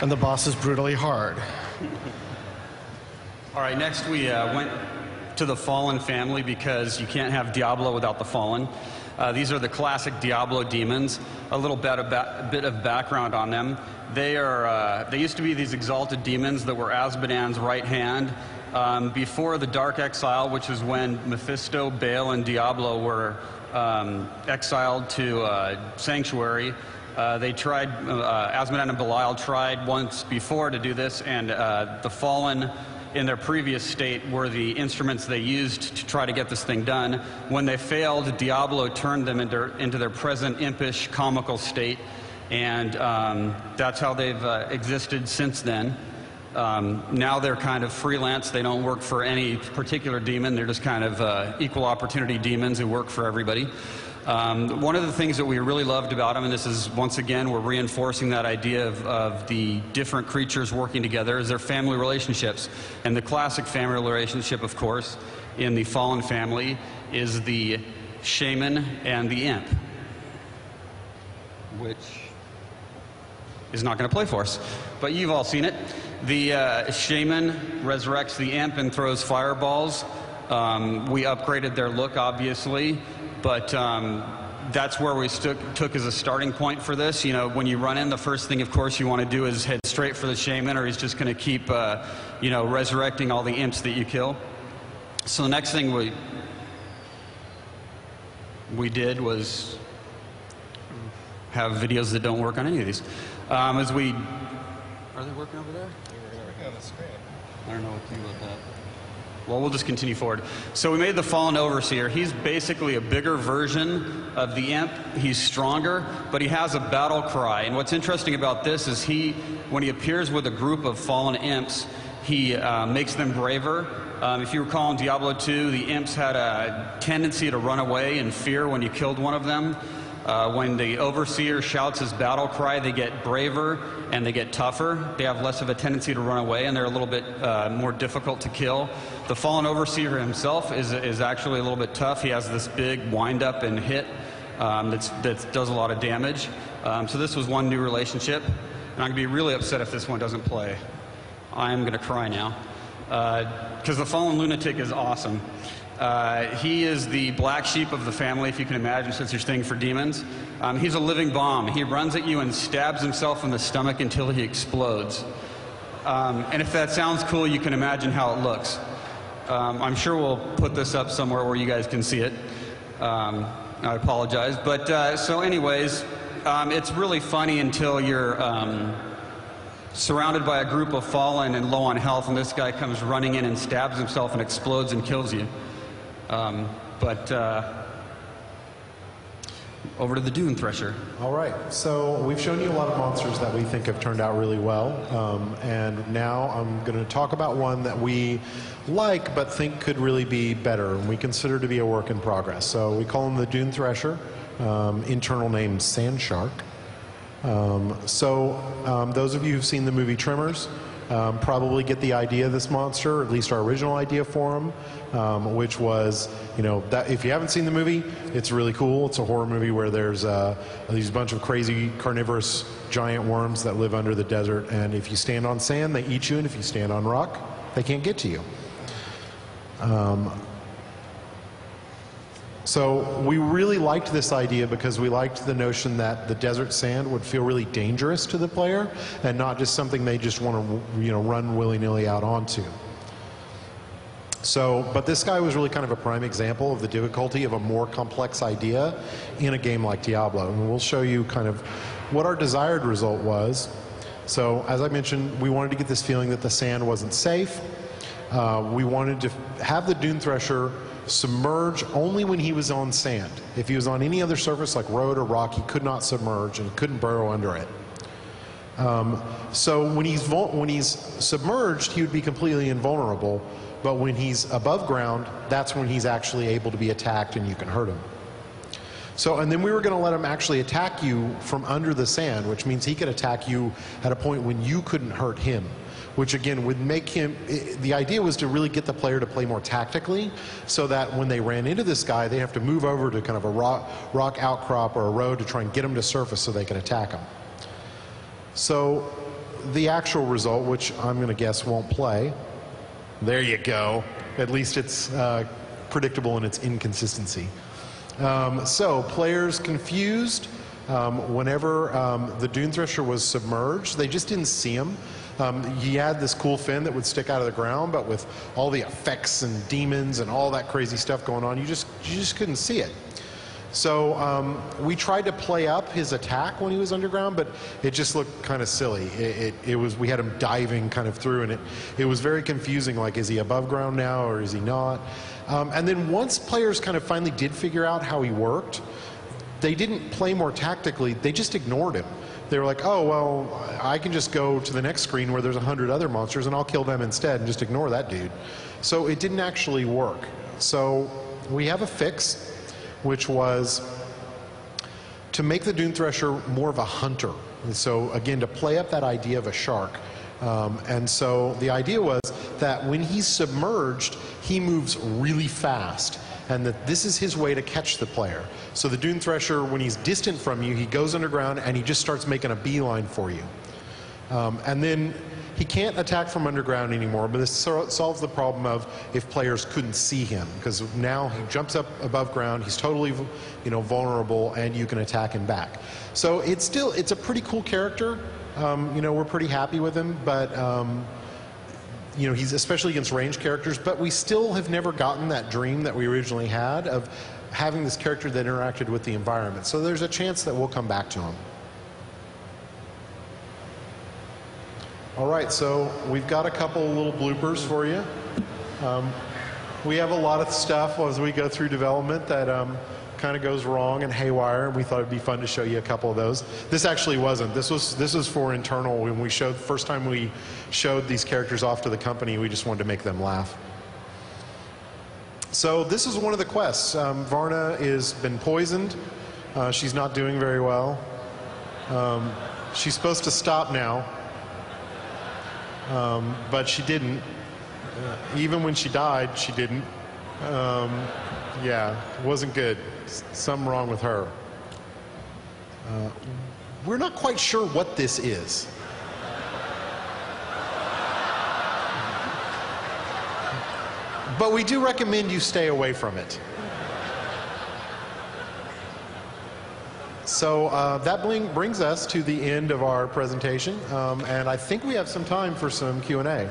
And the boss is brutally hard. All right, next we went to the Fallen family because you can't have Diablo without the Fallen. These are the classic Diablo demons. A little bit of background on them. They used to be these exalted demons that were Azmodan's right hand. Before the Dark Exile, which is when Mephisto, Baal, and Diablo were exiled to Sanctuary, they tried, Azmodan and Belial tried once before to do this, and the Fallen in their previous state were the instruments they used to try to get this thing done. When they failed, Diablo turned them into their present impish, comical state, and that's how they've existed since then. Now they're kind of freelance. They don't work for any particular demon. They're just kind of equal opportunity demons who work for everybody. One of the things that we really loved about them, and this is, once again, we're reinforcing that idea of the different creatures working together, is their family relationships. And the classic family relationship, of course, in the Fallen family is the shaman and the imp, which is not going to play for us. But you've all seen it. The shaman resurrects the imp and throws fireballs. We upgraded their look, obviously. But that's where we took as a starting point for this. You know, when you run in, the first thing, of course, you want to do is head straight for the shaman, or he's just going to keep, you know, resurrecting all the imps that you kill. So the next thing we did was have videos that don't work on any of these. Are they working over there? They're working on the screen. I don't know what to do with that. Well, we'll just continue forward. So we made the Fallen Overseer. He's basically a bigger version of the imp. He's stronger, but he has a battle cry. And what's interesting about this is when he appears with a group of fallen imps, he makes them braver. If you recall in Diablo 2, the imps had a tendency to run away in fear when you killed one of them. When the Overseer shouts his battle cry, they get braver and they get tougher. They have less of a tendency to run away, and they're a little bit more difficult to kill. The Fallen Overseer himself is actually a little bit tough. He has this big wind-up and hit that does a lot of damage. So this was one new relationship, and I'm going to be really upset if this one doesn't play. I am going to cry now, because the Fallen Lunatic is awesome. He is the black sheep of the family, if you can imagine such a thing for demons. He's a living bomb. He runs at you and stabs himself in the stomach until he explodes. And if that sounds cool, you can imagine how it looks. I'm sure we'll put this up somewhere where you guys can see it. I apologize. But so anyways, it's really funny until you're surrounded by a group of fallen and low on health, and this guy comes running in and stabs himself and explodes and kills you. Over to the Dune Thresher. All right, so we've shown you a lot of monsters that we think have turned out really well, and now I'm going to talk about one that we like but think could really be better, and we consider to be a work in progress. So we call him the Dune Thresher, internal name Sand Shark. Those of you who've seen the movie Tremors probably get the idea of this monster, or at least our original idea for him, which was, you know, that if you haven't seen the movie, it's really cool. It's a horror movie where there's these bunch of crazy carnivorous giant worms that live under the desert, and if you stand on sand, they eat you, and if you stand on rock, they can't get to you. So we really liked this idea because we liked the notion that the desert sand would feel really dangerous to the player and not just something they just want to, you know, run willy-nilly out onto. So, but this guy was really kind of a prime example of the difficulty of a more complex idea in a game like Diablo. And we'll show you kind of what our desired result was. So, as I mentioned, we wanted to get this feeling that the sand wasn't safe. We wanted to have the Dune Thresher submerge only when he was on sand. If he was on any other surface like road or rock, he could not submerge and couldn't burrow under it. So when he's submerged, he would be completely invulnerable, but when he's above ground, that's when he's actually able to be attacked and you can hurt him. So, and then we were going to let him actually attack you from under the sand, which means he could attack you at a point when you couldn't hurt him, which again would make him, the idea was to really get the player to play more tactically, so that when they ran into this guy, they have to move over to kind of a rock outcrop or a road to try and get him to surface so they can attack him. So the actual result, which I'm going to guess won't play. There you go. At least it's predictable in its inconsistency. So players confused whenever the Dune Thresher was submerged. They just didn't see him. He had this cool fin that would stick out of the ground, but with all the effects and demons and all that crazy stuff going on, you just couldn't see it. So we tried to play up his attack when he was underground, but it just looked kind of silly. We had him diving kind of through, and it was very confusing. Like, is he above ground now or is he not? And then once players kind of finally did figure out how he worked, they didn't play more tactically. They just ignored him. They were like, oh, well, I can just go to the next screen where there's 100 other monsters and I'll kill them instead and just ignore that dude. So it didn't actually work. So we have a fix, which was to make the Dune Thresher more of a hunter. And so again, to play up that idea of a shark. And so the idea was that when he's submerged, he moves really fast, and that this is his way to catch the player. So the Dune Thresher, when he's distant from you, he goes underground and he just starts making a beeline for you. And then he can't attack from underground anymore, but this solves the problem of if players couldn't see him, because now he jumps up above ground, he's totally, vulnerable, and you can attack him back. So it's a pretty cool character. We're pretty happy with him, but he's especially against ranged characters, but we still have never gotten that dream that we originally had of having this character that interacted with the environment. So there's a chance that we'll come back to him. All right, so we've got a couple little bloopers for you. We have a lot of stuff as we go through development that kind of goes wrong and haywire, and we thought it'd be fun to show you a couple of those. This actually wasn't. This was for internal. When we first time we showed these characters off to the company, we just wanted to make them laugh. So this is one of the quests. Varna has been poisoned. She's not doing very well. She's supposed to stop now, but she didn't. Even when she died, she didn't. Yeah, it wasn't good. Something wrong with her. We're not quite sure what this is. But we do recommend you stay away from it. So that brings us to the end of our presentation, and I think we have some time for some Q&A.